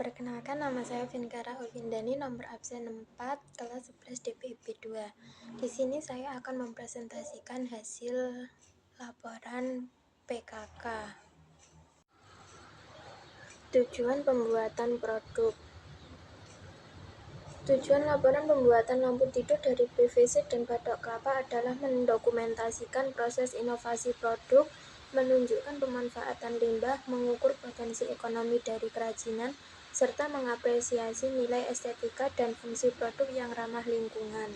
Perkenalkan, nama saya Vinkara Ulfindani, nomor absen 4, kelas 11 DPIP 2. Di sini saya akan mempresentasikan hasil laporan PKK. Tujuan pembuatan produk. Tujuan laporan pembuatan lampu tidur dari PVC dan batok kelapa adalah mendokumentasikan proses inovasi produk, menunjukkan pemanfaatan limbah, mengukur potensi ekonomi dari kerajinan, serta mengapresiasi nilai estetika dan fungsi produk yang ramah lingkungan.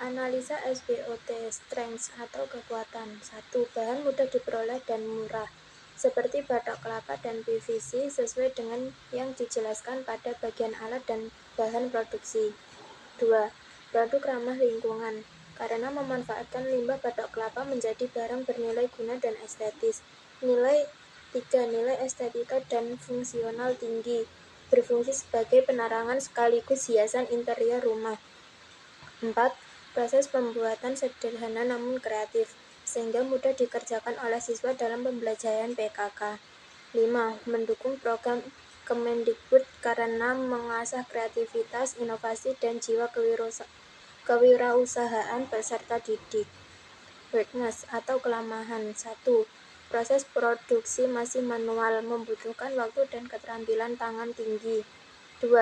Analisa SWOT strengths atau kekuatan. 1. Bahan mudah diperoleh dan murah, seperti batok kelapa dan PVC sesuai dengan yang dijelaskan pada bagian alat dan bahan produksi. 2. Produk ramah lingkungan, karena memanfaatkan limbah batok kelapa menjadi barang bernilai guna dan estetis. 3. Nilai estetika dan fungsional tinggi, berfungsi sebagai penerangan sekaligus hiasan interior rumah. 4. Proses pembuatan sederhana namun kreatif, sehingga mudah dikerjakan oleh siswa dalam pembelajaran PKK. 5. Mendukung program Kemendikbud karena mengasah kreativitas, inovasi, dan jiwa kewirausahaan peserta didik. Weakness atau kelemahan. 1. Proses produksi masih manual, membutuhkan waktu dan keterampilan tangan tinggi. 2.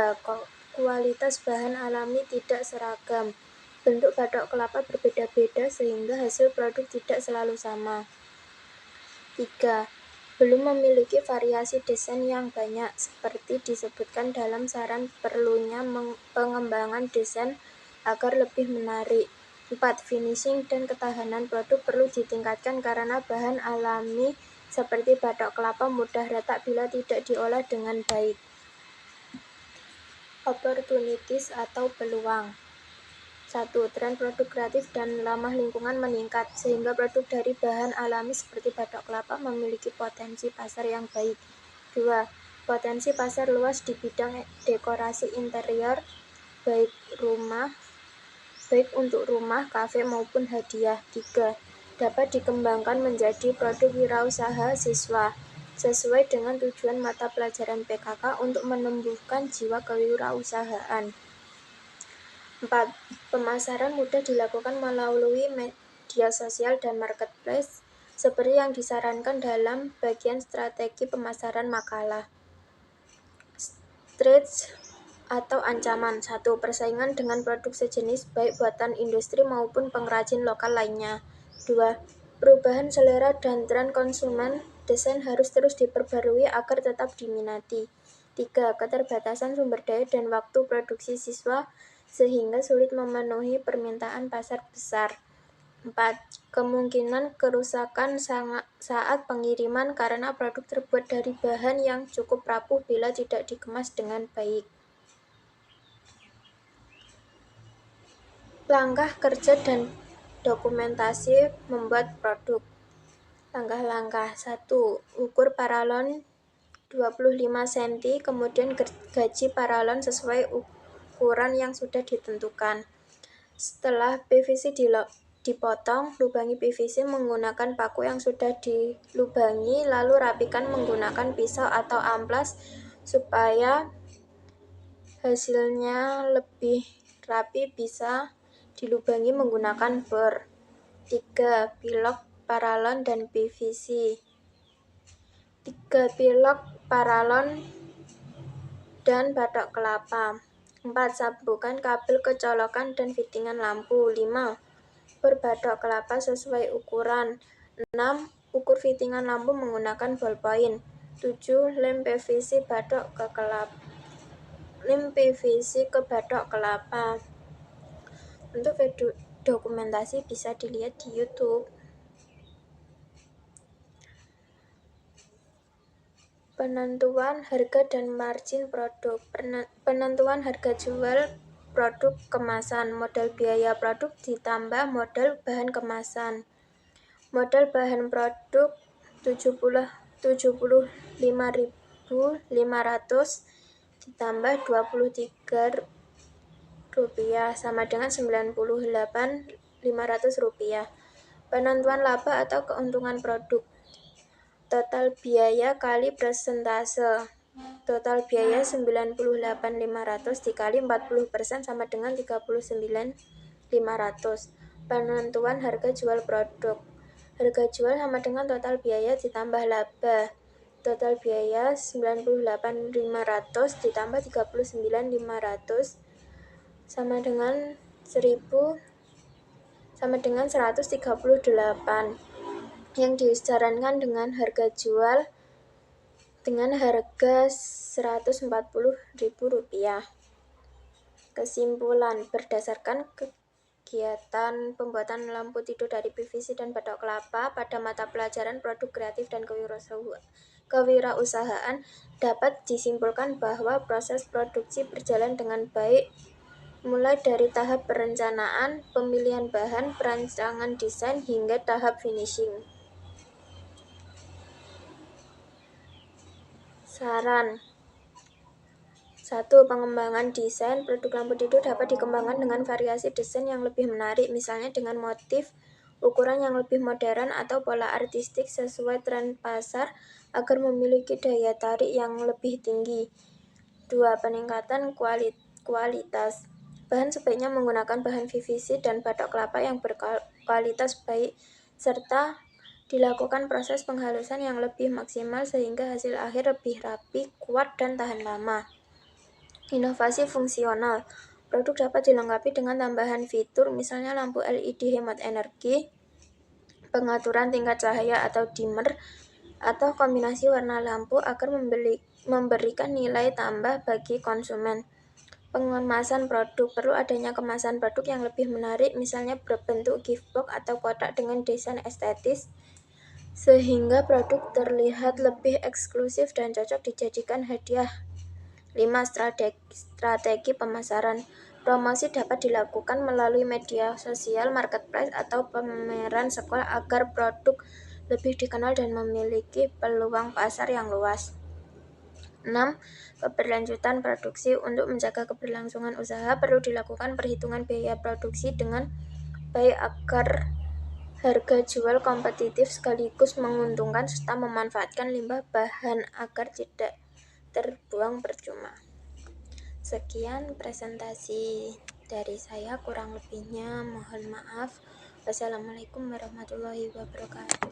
Kualitas bahan alami tidak seragam. Bentuk batok kelapa berbeda-beda sehingga hasil produk tidak selalu sama. 3. Belum memiliki variasi desain yang banyak, seperti disebutkan dalam saran perlunya pengembangan desain agar lebih menarik. 4. Finishing dan ketahanan produk perlu ditingkatkan karena bahan alami seperti batok kelapa mudah retak bila tidak diolah dengan baik. Opportunities atau peluang. 1. Tren produk kreatif dan ramah lingkungan meningkat, sehingga produk dari bahan alami seperti batok kelapa memiliki potensi pasar yang baik. 2. Potensi pasar luas di bidang dekorasi interior, baik untuk rumah, kafe, maupun hadiah. 3. Dapat dikembangkan menjadi produk wirausaha siswa, sesuai dengan tujuan mata pelajaran PKK untuk menumbuhkan jiwa kewirausahaan. 4. Pemasaran mudah dilakukan melalui media sosial dan marketplace, seperti yang disarankan dalam bagian strategi pemasaran makalah. Threats atau ancaman. 1. Persaingan dengan produk sejenis, baik buatan industri maupun pengrajin lokal lainnya. 2. Perubahan selera dan tren konsumen, desain harus terus diperbarui agar tetap diminati. 3. Keterbatasan sumber daya dan waktu produksi siswa, sehingga sulit memenuhi permintaan pasar besar. 4. Kemungkinan kerusakan saat pengiriman karena produk terbuat dari bahan yang cukup rapuh bila tidak dikemas dengan baik. Langkah kerja dan dokumentasi membuat produk. Langkah-langkah. 1. Ukur paralon 25 cm, kemudian gaji paralon sesuai ukuran yang sudah ditentukan. Setelah PVC dipotong, lubangi PVC menggunakan paku yang sudah dilubangi, lalu rapikan menggunakan pisau atau amplas supaya hasilnya lebih rapi. Bisa dilubangi menggunakan bor. 3. Pilok paralon dan PVC. 3. Pilok paralon dan batok kelapa. 4. Sambungkan kabel ke colokan dan fittingan lampu. 5. Bor batok kelapa sesuai ukuran. 6. Ukur fittingan lampu menggunakan ballpoint. 7. Lem PVC ke batok kelapa. Untuk video dokumentasi bisa dilihat di YouTube. Penentuan harga dan margin produk. Penentuan harga jual produk kemasan, modal biaya produk ditambah modal bahan kemasan. Modal bahan produk 75.500 ditambah Rp23 sama dengan Rp98.500. Penentuan laba atau keuntungan produk. Total biaya kali persentase. Total biaya 98.500 dikali 40% sama dengan 39.500. Penentuan harga jual produk. Harga jual sama dengan total biaya ditambah laba. Total biaya 98.500 ditambah 39.500 sama dengan 138, yang disarankan dengan harga jual dengan harga Rp140.000. Kesimpulan, berdasarkan kegiatan pembuatan lampu tidur dari PVC dan batok kelapa pada mata pelajaran produk kreatif dan kewirausahaan, dapat disimpulkan bahwa proses produksi berjalan dengan baik mulai dari tahap perencanaan, pemilihan bahan, perancangan desain, hingga tahap finishing. Saran 1. Pengembangan desain. Produk lampu tidur dapat dikembangkan dengan variasi desain yang lebih menarik, misalnya dengan motif, ukuran yang lebih modern, atau pola artistik sesuai tren pasar agar memiliki daya tarik yang lebih tinggi. 2. Peningkatan kualitas. Bahan sebaiknya menggunakan bahan PVC dan batok kelapa yang berkualitas baik, serta dilakukan proses penghalusan yang lebih maksimal sehingga hasil akhir lebih rapi, kuat, dan tahan lama. Inovasi fungsional. Produk dapat dilengkapi dengan tambahan fitur, misalnya lampu LED hemat energi, pengaturan tingkat cahaya atau dimmer, atau kombinasi warna lampu agar memberikan nilai tambah bagi konsumen. Pengemasan produk. Perlu adanya kemasan produk yang lebih menarik, misalnya berbentuk gift box atau kotak dengan desain estetis, sehingga produk terlihat lebih eksklusif dan cocok dijadikan hadiah. 5. Strategi pemasaran. Promosi dapat dilakukan melalui media sosial, marketplace, atau pameran sekolah agar produk lebih dikenal dan memiliki peluang pasar yang luas. 6. Keberlanjutan produksi. Untuk menjaga keberlangsungan usaha, perlu dilakukan perhitungan biaya produksi dengan baik agar harga jual kompetitif sekaligus menguntungkan, serta memanfaatkan limbah bahan agar tidak terbuang percuma. Sekian presentasi dari saya, kurang lebihnya mohon maaf. Wassalamualaikum warahmatullahi wabarakatuh.